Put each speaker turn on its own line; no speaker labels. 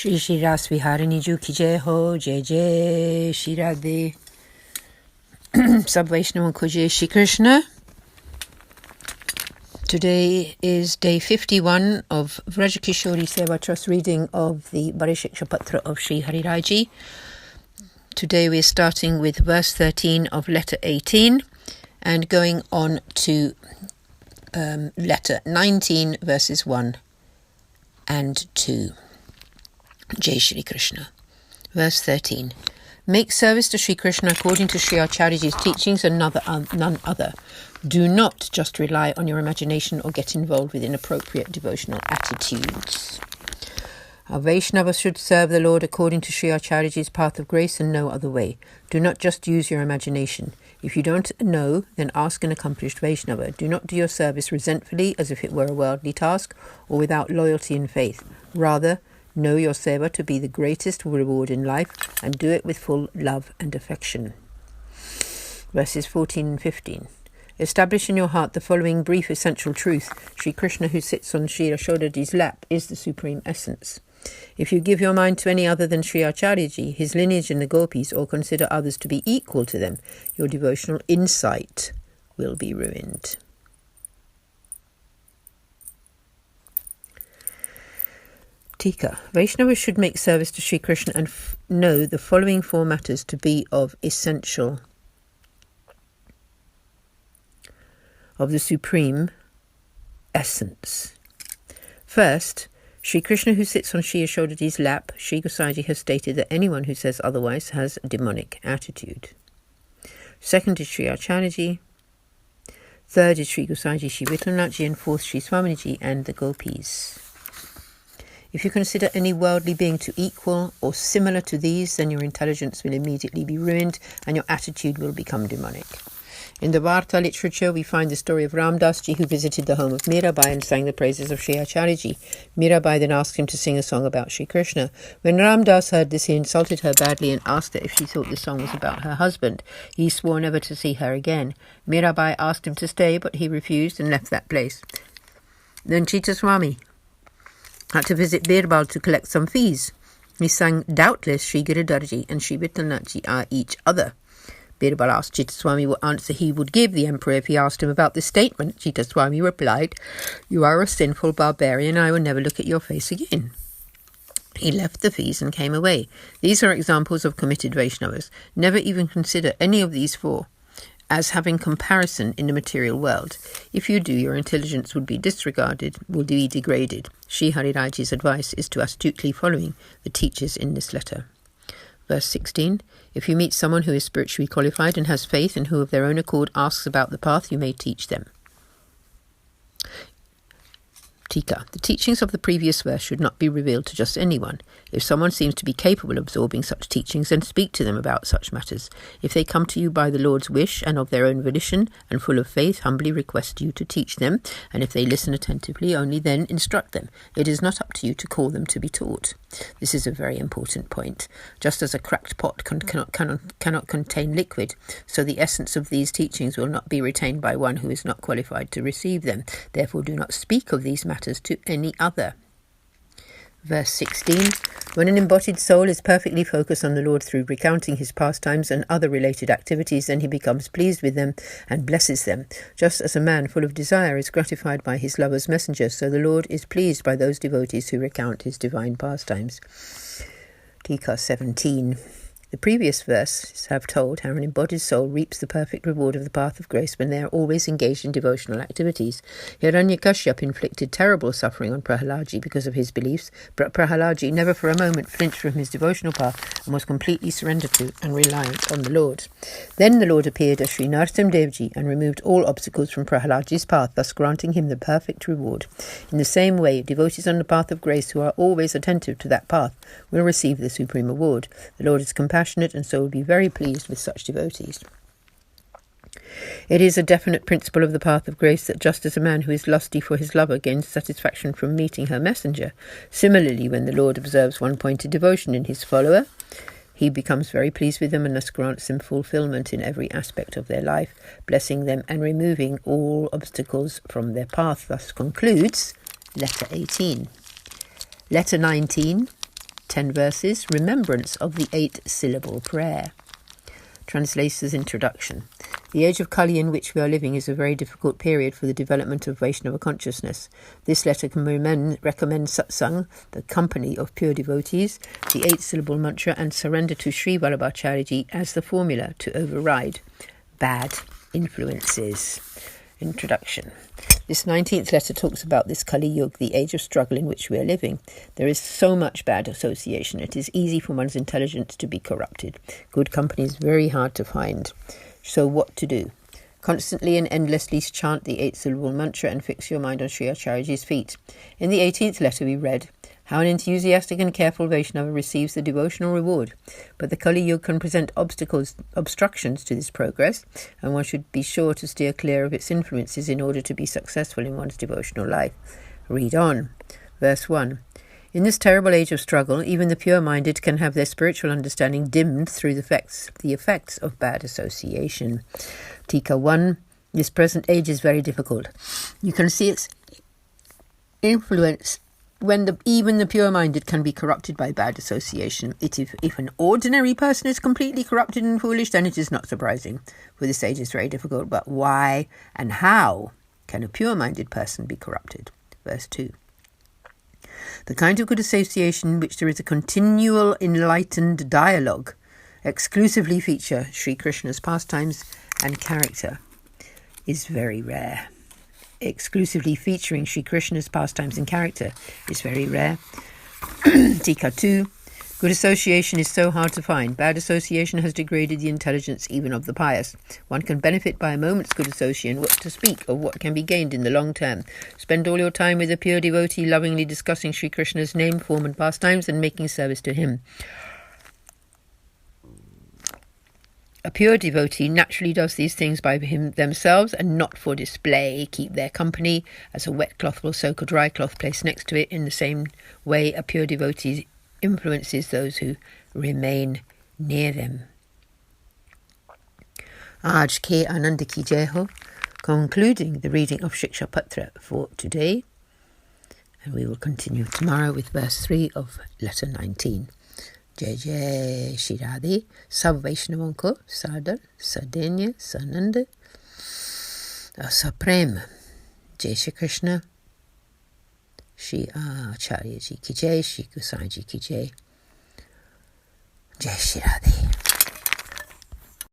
Shri Shri Ras Viharini Ju Ki Jai Ho, Jai Jai Shri Radhe. Sab Vaishnava Ko Jai Shri Krishna. Today is day 51 of Vraja Kishori Seva Trust reading of the Bade Shiksha Patr of Sri Hari Raji. Today we are starting with verse 13 of letter 18 and going on to letter 19, verses 1 and 2. Jai Shri Krishna. Verse 13. Make service to Sri Krishna according to Sri Acharyaji's teachings and none other. Do not just rely on your imagination or get involved with inappropriate devotional attitudes. Our Vaishnavas should serve the Lord according to Sri Acharyaji's path of grace and no other way. Do not just use your imagination. If you don't know, then ask an accomplished Vaishnava. Do not do your service resentfully as if it were a worldly task or without loyalty and faith. Rather, know your seva to be the greatest reward in life and do it with full love and affection. Verses 14 and 15. Establish in your heart the following brief essential truth. Sri Krishna, who sits on Sri Yashodaji's lap, is the supreme essence. If you give your mind to any other than Sri Acharyaji, his lineage and the gopis, or consider others to be equal to them, your devotional insight will be ruined. Tika. Vaishnavas should make service to Sri Krishna and know the following four matters to be of essential, of the supreme essence. First, Sri Krishna, who sits on Sri Yashodaji's lap, Sri Gosaiji has stated that anyone who says otherwise has a demonic attitude. Second is Sri Acharyaji. Third is Sri Gosaiji, Sri Vittalnathji, and fourth Sri Swaminiji and the gopis. If you consider any worldly being to equal or similar to these, then your intelligence will immediately be ruined and your attitude will become demonic. In the Varta literature, we find the story of Ramdasji, who visited the home of Mirabai and sang the praises of Sri Acharyaji. Mirabai then asked him to sing a song about Sri Krishna. When Ramdas heard this, he insulted her badly and asked her if she thought the song was about her husband. He swore never to see her again. Mirabai asked him to stay, but he refused and left that place. Then Chitta Swami had to visit Birbal to collect some fees. He sang, doubtless Sri Giridharji and Sri Vittalnathji are each other. Birbal asked Chitta Swami what answer he would give the emperor if he asked him about this statement. Chitta Swami replied, you are a sinful barbarian, I will never look at your face again. He left the fees and came away. These are examples of committed Vaishnavas. Never even consider any of these four as having comparison in the material world. If you do, your intelligence would be disregarded, will be degraded. Sri Hari Raji's advice is to astutely following the teachers in this letter. Verse 16. If you meet someone who is spiritually qualified and has faith and who of their own accord asks about the path, you may teach them. Tika. The teachings of the previous verse should not be revealed to just anyone. If someone seems to be capable of absorbing such teachings, then speak to them about such matters. If they come to you by the Lord's wish and of their own volition and full of faith, humbly request you to teach them, and if they listen attentively, only then instruct them. It is not up to you to call them to be taught. This is a very important point. Just as a cracked pot cannot contain liquid, so the essence of these teachings will not be retained by one who is not qualified to receive them. Therefore, do not speak of these matters to any other. Verse 16. When an embodied soul is perfectly focused on the Lord through recounting his pastimes and other related activities, then he becomes pleased with them and blesses them. Just as a man full of desire is gratified by his lover's messenger, so the Lord is pleased by those devotees who recount his divine pastimes. Tika 17. The previous verses have told how an embodied soul reaps the perfect reward of the path of grace when they are always engaged in devotional activities. Hiranyakashyap inflicted terrible suffering on Prahaladji because of his beliefs, but Prahaladji never for a moment flinched from his devotional path and was completely surrendered to and reliant on the Lord. Then the Lord appeared as Sri Narsim Devji and removed all obstacles from Prahaladji's path, thus granting him the perfect reward. In the same way, devotees on the path of grace who are always attentive to that path will receive the supreme award. The Lord is compassionate and so will be very pleased with such devotees. It is a definite principle of the path of grace that just as a man who is lusty for his lover gains satisfaction from meeting her messenger, similarly when the Lord observes one-pointed devotion in his follower, he becomes very pleased with them and thus grants them fulfillment in every aspect of their life, blessing them and removing all obstacles from their path. Thus concludes letter 18. Letter 19. 10 verses, remembrance of the 8-syllable prayer. Translator's introduction. The age of Kali in which we are living is a very difficult period for the development of Vaishnava consciousness. This letter can recommend satsang, the company of pure devotees, the 8-syllable mantra, and surrender to Sri Vallabhacharya as the formula to override bad influences. Introduction. This 19th letter talks about this Kali Yuga, the age of struggle in which we are living. There is so much bad association. It is easy for one's intelligence to be corrupted. Good company is very hard to find. So what to do? Constantly and endlessly chant the 8-syllable mantra and fix your mind on Sri Acharyaji's feet. In the 18th letter we read how an enthusiastic and careful Vaishnava receives the devotional reward. But the Kali Yuga can present obstructions to this progress, and one should be sure to steer clear of its influences in order to be successful in one's devotional life. Read on. Verse 1. In this terrible age of struggle, even the pure-minded can have their spiritual understanding dimmed through the effects of bad association. Tika 1. This present age is very difficult. You can see its influence when even the pure-minded can be corrupted by bad association. If an ordinary person is completely corrupted and foolish, then it is not surprising, for this age is very difficult. But why and how can a pure-minded person be corrupted? Verse 2. The kind of good association in which there is a continual enlightened dialogue exclusively feature Sri Krishna's pastimes and character is very rare. Exclusively featuring Sri Krishna's pastimes and character is very rare. Tika 2. Good association is so hard to find. Bad association has degraded the intelligence even of the pious. One can benefit by a moment's good association, what to speak of what can be gained in the long term. Spend all your time with a pure devotee, lovingly discussing Sri Krishna's name, form and pastimes, and making service to him. A pure devotee naturally does these things by themselves and not for display. Keep their company, as a wet cloth will soak a dry cloth placed next to it. In the same way, a pure devotee influences those who remain near them. Aaj ke Anand ki jai ho, concluding the reading of Shiksha Patr for today. And we will continue tomorrow with verse 3 of letter 19. Jai Jai Shri Radhe, Sab Vaishnavon ko Sadar, Sadenya, Sananda, Saprem. Jai Shri Krishna, Shri Acharya Ji ki Jai, Shri Gosai Ji ki Jai. Jai Shri Radhe.